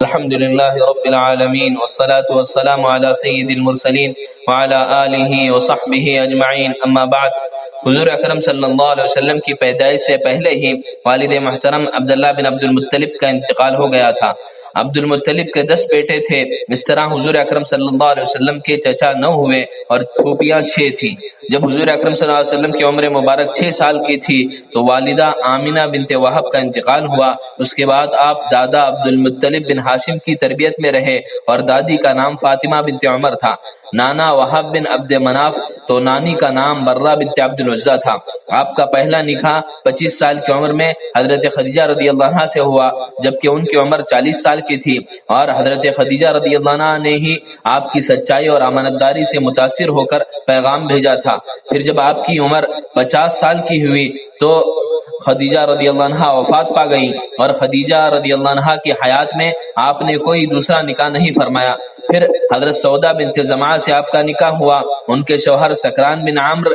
الحمد للہ رب العالمین والصلاة والسلام علی سید المرسلین وعلی آلہ وصحبہ اجمعین، اما بعد۔ حضور اکرم صلی اللہ علیہ وسلم کی پیدائش سے پہلے ہی والد محترم عبداللہ بن عبد المطلب کا انتقال ہو گیا تھا۔ عبد المطلب کے 10 بیٹے تھے۔ اس طرح حضور اکرم صلی اللہ علیہ وسلم کے چچا 9 ہوئے اور پھوپھیاں 6 تھیں۔ جب حضور اکرم صلی اللہ علیہ وسلم کی عمر مبارک 6 سال کی تھی تو والدہ آمنہ بنت وہب کا انتقال ہوا۔ اس کے بعد آپ دادا عبد المطلب بن ہاشم کی تربیت میں رہے اور دادی کا نام فاطمہ بنت عمر تھا۔ نانا وہب بن عبد مناف تو نانی کا نام برہ بنت عبد العزیٰ تھا۔ آپ کا پہلا نکاح 25 سال کی عمر میں حضرت خدیجہ رضی اللہ عنہا سے ہوا، جبکہ ان کی عمر 40 سال کی تھی، اور حضرت خدیجہ رضی اللہ عنہا نے ہی آپ کی سچائی اور امانت داری سے متاثر ہو کر پیغام بھیجا تھا۔ پھر جب آپ کی عمر 50 سال کی ہوئی تو خدیجہ رضی اللہ عنہا وفات پا گئیں، اور خدیجہ رضی اللہ عنہا کی حیات میں آپ نے کوئی دوسرا نکاح نہیں فرمایا۔ پھر حضرت سودا بنت زمعہ سے آپ کا نکاح ہوا۔ ان کے شوہر سکران بن عمرو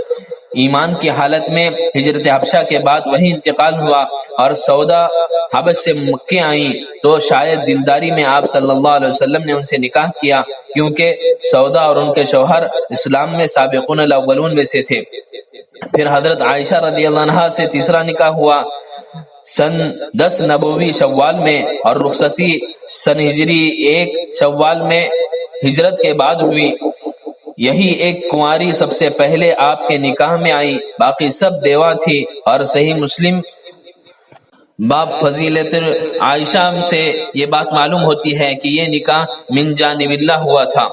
ایمان کی حالت میں ہجرت حبشہ کے بعد وہی انتقال ہوا، اور سودا حبش سے مکے آئیں تو شاید دلداری میں آپ صلی اللہ علیہ وسلم نے ان سے نکاح کیا، کیونکہ سودا اور ان کے شوہر اسلام میں سابقون الاولون میں سے تھے۔ پھر حضرت عائشہ رضی اللہ عنہا سے تیسرا نکاح ہوا سن 10 نبوی شوال میں، اور رخصتی سن ہجری 1 شوال میں ہجرت کے بعد ہوئی۔ یہی ایک کنواری سب سے پہلے آپ کے نکاح میں آئی، باقی سب بیوہ تھی۔ اور صحیح مسلم باب فضیلت عائشہ سے یہ بات معلوم ہوتی ہے کہ یہ نکاح من جانب اللہ ہوا تھا۔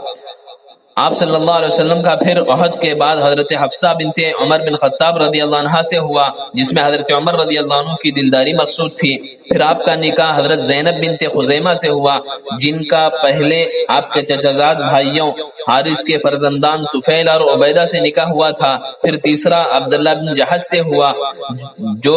آپ صلی اللہ علیہ وسلم کا پھر احد کے بعد حضرت حفصہ بنت عمر بن خطاب رضی اللہ عنہا سے ہوا، جس میں حضرت عمر رضی اللہ عنہ کی دلداری مقصود تھی۔ پھر آپ کا نکاح حضرت زینب بنت خزیمہ سے ہوا، جن کا پہلے آپ کے چچازاد بھائیوں حارث کے فرزندان طفیل اور عبیدہ سے نکاح ہوا تھا۔ پھر تیسرا عبداللہ بن جہش سے ہوا، جو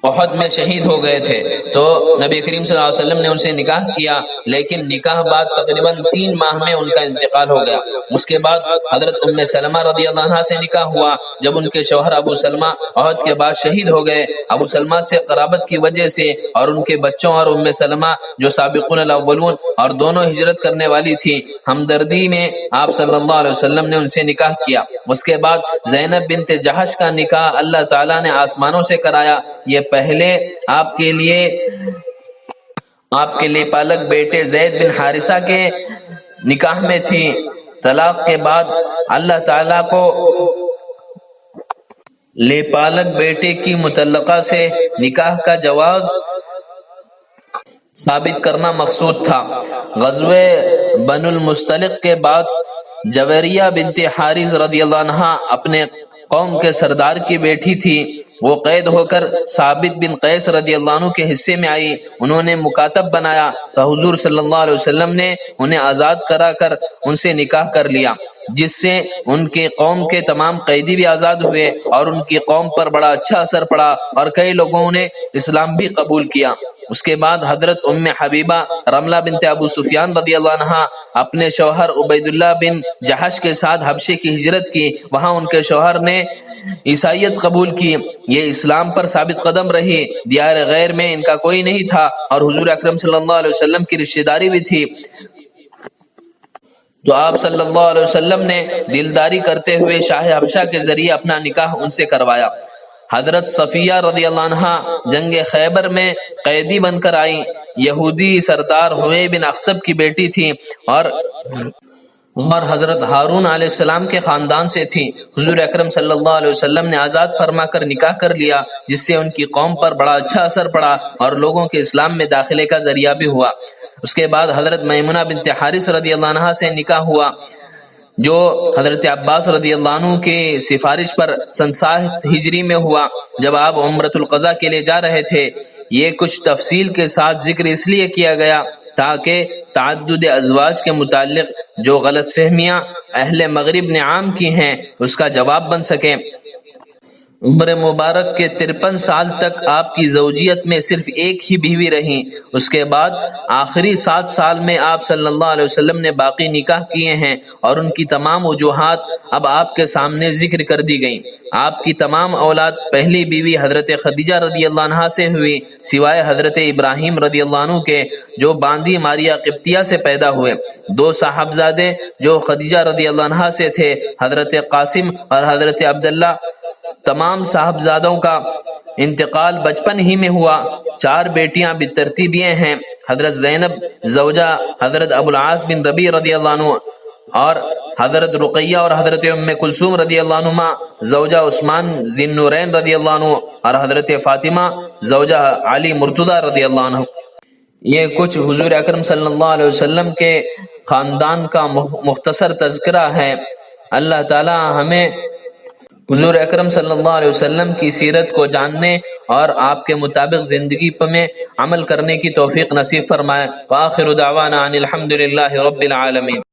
احد میں شہید ہو گئے تھے، تو نبی کریم صلی اللہ علیہ وسلم نے ان سے نکاح کیا، لیکن نکاح بعد تقریباً 3 ماہ میں ان کا انتقال ہو گیا۔ اس کے بعد حضرت ام سلمہ رضی اللہ عنہا سے نکاح ہوا، جب ان کے شوہر ابو سلمہ احد کے بعد شہید ہو گئے۔ ابو سلمہ سے قرابت کی وجہ سے اور ان کے بچوں اور ام سلمہ جو سابقون الاولون اور دونوں ہجرت کرنے والی تھی، ہمدردی میں آپ صلی اللہ علیہ وسلم نے ان سے نکاح کیا۔ اس کے بعد زینب بنت جہش کا نکاح اللہ تعالیٰ نے آسمانوں سے کرایا۔ یہ پہلے آپ کے لیے پالک بیٹے زید بن حارثہ کے نکاح میں تھی۔ طلاق کے بعد اللہ تعالیٰ کو لے پالک بیٹے کی مطلقہ سے نکاح کا جواز ثابت کرنا مقصود تھا۔ غزوہ بنو المستلق کے بعد جویریہ بنت حارث رضی اللہ عنہا اپنے قوم کے سردار کی بیٹی تھی۔ وہ قید ہو کر ثابت بن قیس رضی اللہ عنہ کے حصے میں آئی۔ انہوں نے مکاتب بنایا تو حضور صلی اللہ علیہ وسلم نے انہیں آزاد کرا کر ان سے نکاح کر لیا، جس سے ان کے قوم کے تمام قیدی بھی آزاد ہوئے، اور ان کی قوم پر بڑا اچھا اثر پڑا، اور کئی لوگوں نے اسلام بھی قبول کیا۔ اس کے بعد حضرت ام حبیبہ رملہ بنت ابو سفیان رضی اللہ عنہا اپنے شوہر عبید اللہ بن جہش کے ساتھ حبشے کی ہجرت کی۔ وہاں ان کے شوہر نے عیسائیت قبول کی۔ یہ اسلام پر ثابت قدم رہی۔ دیار غیر میں ان کا کوئی نہیں تھا، اور حضور اکرم صلی اللہ علیہ وسلم کی رشتہ داری بھی تھی، تو آپ صلی اللہ علیہ وسلم نے دلداری کرتے ہوئے شاہ حبشہ کے ذریعے اپنا نکاح ان سے کروایا۔ حضرت صفیہ رضی اللہ عنہا جنگ خیبر میں قیدی بن کر آئیں۔ یہودی سردار ہوئے بن اخطب کی بیٹی تھی، اور حضرت ہارون علیہ السلام کے خاندان سے تھی۔ حضور اکرم صلی اللہ علیہ وسلم نے آزاد فرما کر نکاح کر لیا، جس سے ان کی قوم پر بڑا اچھا اثر پڑا اور لوگوں کے اسلام میں داخلے کا ذریعہ بھی ہوا۔ اس کے بعد حضرت میمونہ بنت حارث رضی اللہ عنہا سے نکاح ہوا، جو حضرت عباس رضی اللہ عنہ کی سفارش پر سن 7 ہجری میں ہوا، جب آپ عمرۃ القضاء کے لیے جا رہے تھے۔ یہ کچھ تفصیل کے ساتھ ذکر اس لیے کیا گیا تاکہ تعدد ازواج کے متعلق جو غلط فہمیاں اہل مغرب نے عام کی ہیں اس کا جواب بن سکے۔ عمر مبارک کے 53 سال تک آپ کی زوجیت میں صرف ایک ہی بیوی رہیں۔ اس کے بعد آخری 7 سال میں آپ صلی اللہ علیہ وسلم نے باقی نکاح کیے ہیں اور ان کی تمام وجوہات اب آپ کے سامنے ذکر کر دی گئیں۔ آپ کی تمام اولاد پہلی بیوی حضرت خدیجہ رضی اللہ عنہا سے ہوئی، سوائے حضرت ابراہیم رضی اللہ عنہ کے جو باندی ماریہ قبطیہ سے پیدا ہوئے۔ 2 صاحبزادے جو خدیجہ رضی اللہ عنہا سے تھے، حضرت قاسم اور حضرت عبداللہ۔ تمام صاحبزادوں کا انتقال بچپن ہی میں ہوا۔ 4 بیٹیاں بالترتیب یہ ہیں: حضرت زینب زوجہ حضرت ابو العاص بن ربیع رضی اللہ عنہ، اور حضرت رقیہ اور حضرت ام کلثوم رضی اللہ عنہما زوجہ عثمان ذی النورین رضی اللہ عنہ، اور حضرت فاطمہ زوجہ علی مرتضی رضی اللہ عنہ۔ یہ کچھ حضور اکرم صلی اللہ علیہ وسلم کے خاندان کا مختصر تذکرہ ہے۔ اللہ تعالی ہمیں حضور اکرم صلی اللہ علیہ وسلم کی سیرت کو جاننے اور آپ کے مطابق زندگی میں عمل کرنے کی توفیق نصیب فرمائے۔ وآخر دعوانا ان الحمد للہ رب العالمین۔